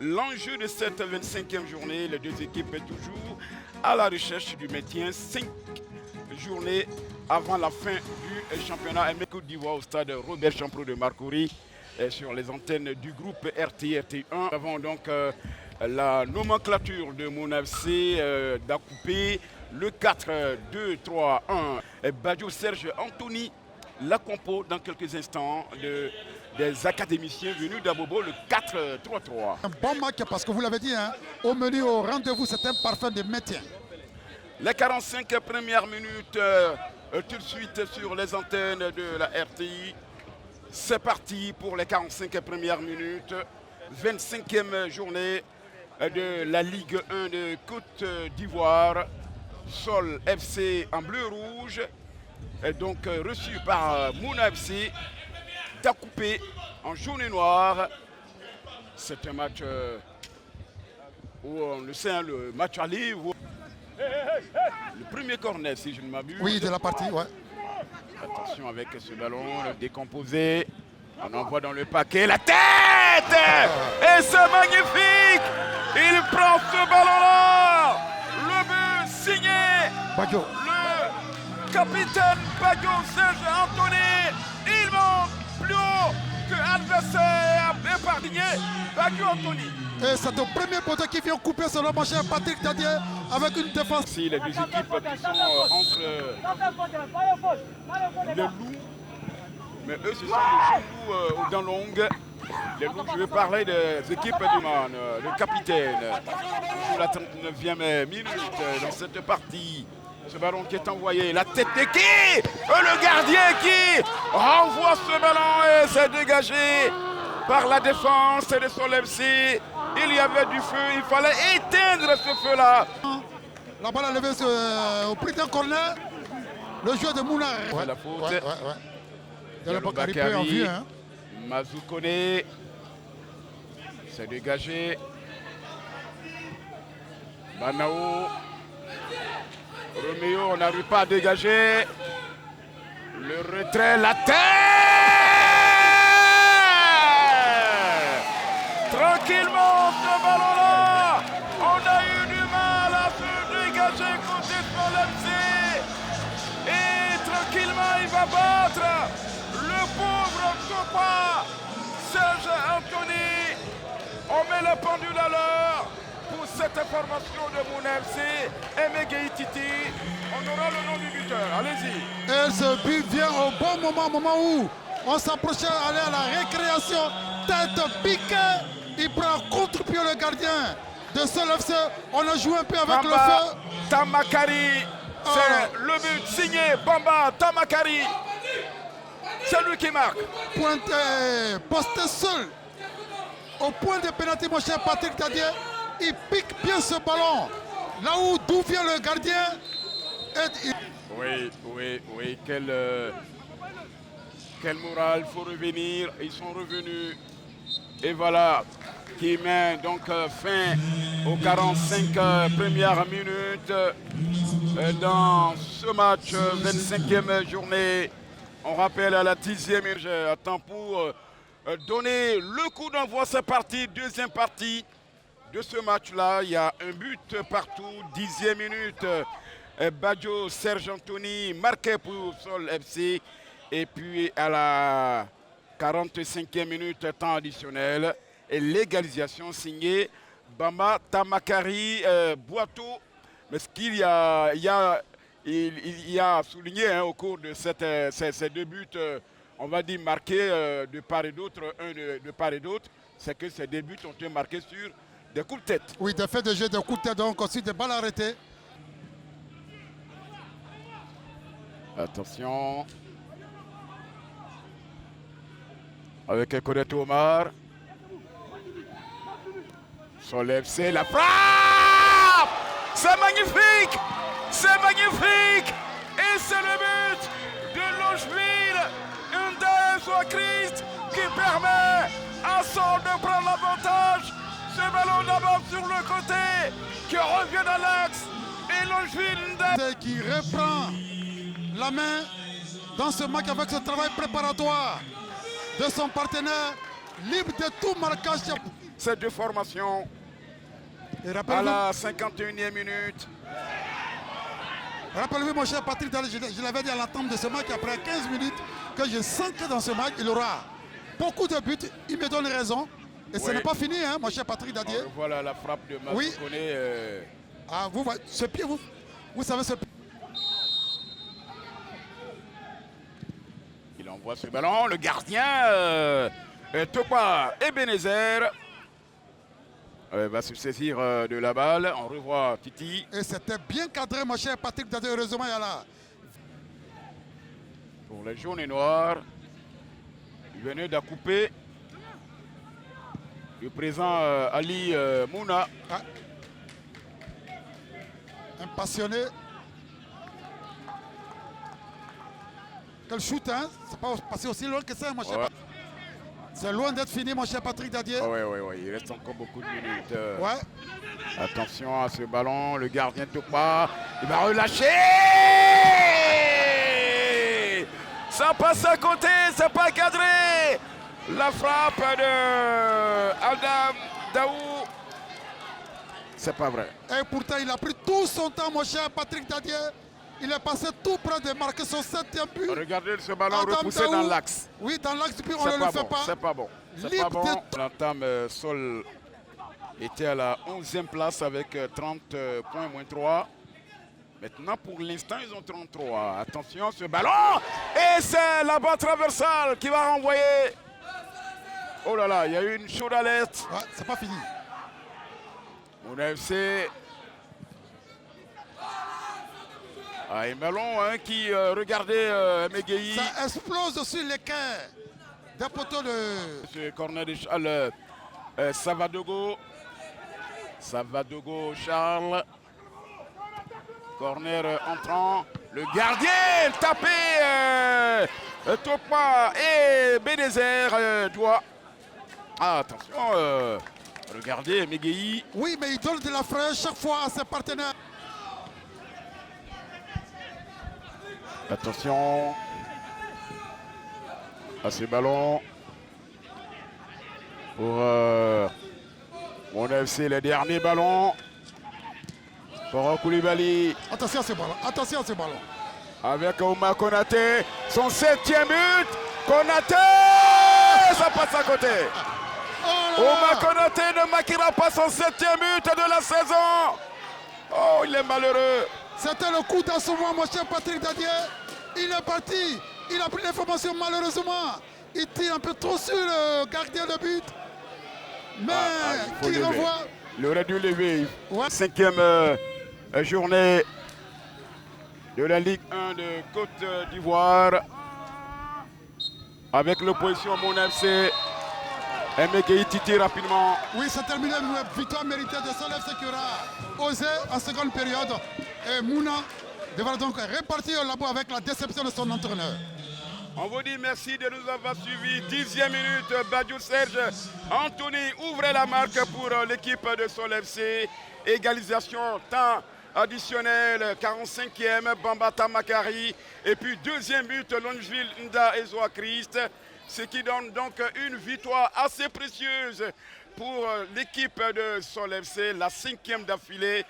L'enjeu de cette 25e journée, les deux équipes sont toujours à la recherche du maintien. 5 journées avant la fin du championnat Côte d'Ivoire au stade Robert Champrou de Marcory sur les antennes du groupe RT1. Nous avons donc la nomenclature de Mouna FC d'Akoupé, le 4-2-3-1. Badjo Serge Anthony, la compo dans quelques instants des académiciens venus d'Abobo, le 4-3-3. Un bon match parce que vous l'avez dit, hein, au menu, au rendez-vous, c'est un parfum de maintien. Les 45 premières minutes, tout de suite sur les antennes de la RTI. C'est parti pour les 45 premières minutes. 25e journée de la Ligue 1 de Côte d'Ivoire. Sol FC en bleu-rouge. Donc reçu par Mouna FC. D'Akoupé en jaune et noir. C'est un match où on le sait, hein, le match aller. Le premier corner, si je ne m'abuse. Oui, de la partie, ouais. Attention avec ce ballon décomposé. On envoie dans le paquet la tête. Et c'est magnifique. Il prend ce ballon-là. Le but signé. Badjo. Le capitaine Badjo Serge Anthony. Il monte plus haut que l'adversaire épargné. Badjo Anthony. Et c'est le premier poteau qui vient couper selon mon cher Patrick Tadier avec une défense. Si les deux équipes qui sont entre les loups, mais eux ce sont les loups aux dents longues. Les loups, je veux parler des équipes du Man, le capitaine. Pour la 39e minute dans cette partie. Ce ballon qui est envoyé, la tête de qui? Le gardien qui renvoie ce ballon et c'est dégagé par la défense de Sol FC. Il y avait du feu, il fallait éteindre ce feu-là. La balle a levé au prix d'un corner. Le jeu de Mouna. Ouais, la faute. Il y a le Bakary en vue. Hein. Mazou Koné. C'est dégagé. Banao. Roméo, on n'arrive pas à dégager. Le retrait, la tête. Tranquillement, ce ballon-là, on a eu du mal à se dégager côté Sol FC. Et tranquillement, il va battre le pauvre copain Serge Anthony. On met la pendule à l'heure pour cette information de Mouna FC. Emegei Titi, on aura le nom du buteur. Allez-y. Et ce but vient au bon moment où on s'approchait d'aller à la récréation. Tête piquée. Il prend contre-pied le gardien de Sol FC. On a joué un peu avec le feu. Tamakari, c'est le but signé Bamba Tamakari. C'est lui qui marque. Posté seul. Au point de pénalité, mon cher Patrick Tadier, il pique bien ce ballon. Là où d'où vient le gardien. Oui, quel moral, il faut revenir. Ils sont revenus. Et voilà, qui met donc fin aux 45 premières minutes dans ce match, 25e journée. On rappelle à la 10e minute, à temps pour donner le coup d'envoi. C'est parti, deuxième partie de ce match-là. Il y a un but partout, 10e minute. Badjo Serge Anthony marqué pour Sol FC. Et puis à la 45e minute, temps additionnel, et l'égalisation signée Bamba Tamakari Boato. Mais ce qu'il y a souligné hein, au cours de ces deux buts, on va dire marqués de part et d'autre, de part et d'autre, c'est que ces deux buts ont été marqués sur des coups de tête. Oui, des faits de jeu, des coups de tête, donc aussi des balles arrêtées. Attention. Avec Kodette Omar. Sol FC, la frappe! C'est magnifique! C'est magnifique! Et c'est le but de Longeville, Hyundai Christ qui permet à Sol de prendre l'avantage. Ce ballon d'abord sur le côté qui revient dans l'axe. Et Longeville qui reprend la main dans ce match avec ce travail préparatoire de son partenaire, libre de tout marquage ces deux formations Et à la 51e minute. Rappelez-vous, mon cher Patrick, je l'avais dit à l'entame de ce match, après 15 minutes, que je sens que dans ce match, il aura beaucoup de buts. Il me donne raison. Et ce n'est pas fini, hein, mon cher Patrick Dadier. Voilà la frappe de Masokone. Oui. Ah, vous voyez, ce pied, vous savez ce pied. Il envoie ce ballon. Le gardien, Topa Ebenezer, va se saisir de la balle. On revoit Titi. Et c'était bien cadré, mon cher Patrick Dadier. Heureusement, il y a là. Pour les jaunes et noirs, il venait d'accouper le présent Ali Mouna. Ah. Un passionné. Quel shoot, hein? C'est pas passé aussi loin que ça, mon cher Patrick. C'est loin d'être fini, mon cher Patrick Dadier. Oui. Il reste encore beaucoup de minutes. Ouais. Attention à ce ballon. Le gardien Topa. Il va relâcher. Ça passe à côté. C'est pas cadré. La frappe de Adam Daou. C'est pas vrai. Et pourtant, il a pris tout son temps, mon cher Patrick Dadier. Il est passé tout près de marquer son 7e but. Regardez ce ballon Adam repoussé Daou. dans l'axe. Oui, dans l'axe, puis on ne le fait pas. C'est pas bon. C'est pas bon. L'entame Sol était à la 11e place avec 30 points moins 3. Maintenant, pour l'instant, ils ont 33. Attention, ce ballon. Et c'est la balle traversale qui va renvoyer. Oh là là, il y a eu une chaude alerte. Ouais, c'est pas fini. Mon FC. Un ballon qui, regardez, Megueyi. Ça explose sur les cœurs des poteaux de... Ce corner de Charles Savadogo. Savadogo Charles. Corner entrant. Le gardien tapé. Topa et Benezer doit. Ah, attention. Regardez Megueyi. Oui, mais il donne de la fraîche chaque fois à ses partenaires. Attention à ces ballons pour mon FC, le dernier ballon pour Koulibaly. Attention à ce ballon, attention à ce ballon. Avec Ouma Konaté, son 7e but. Konaté, ça passe à côté. Oh Ouma Konaté ne marquera pas son 7e but de la saison. Oh, il est malheureux. C'était le coup d'assommement, mon cher Patrick Dadier. Il est parti. Il a pris l'information malheureusement. Il tire un peu trop sur le gardien de but. Mais qui renvoie. Il aurait dû lever. Ouais. 5e journée de la Ligue 1 de Côte d'Ivoire. Avec l'opposition Mon FC. Megueyi Titi rapidement. Oui, c'est terminé. Une victoire méritée de Sol FC qui aura osé en seconde période. Et Mouna devra donc répartir au labo avec la déception de son entraîneur. On vous dit merci de nous avoir suivis. 10e minute, Badiou Serge. Anthony ouvrez la marque pour l'équipe de Sol FC. Égalisation, temps additionnel, 45e, Bambata Makari. Et puis deuxième but, Longeville Nda Ezoa Christ. Ce qui donne donc une victoire assez précieuse pour l'équipe de Sol FC, la 5e d'affilée.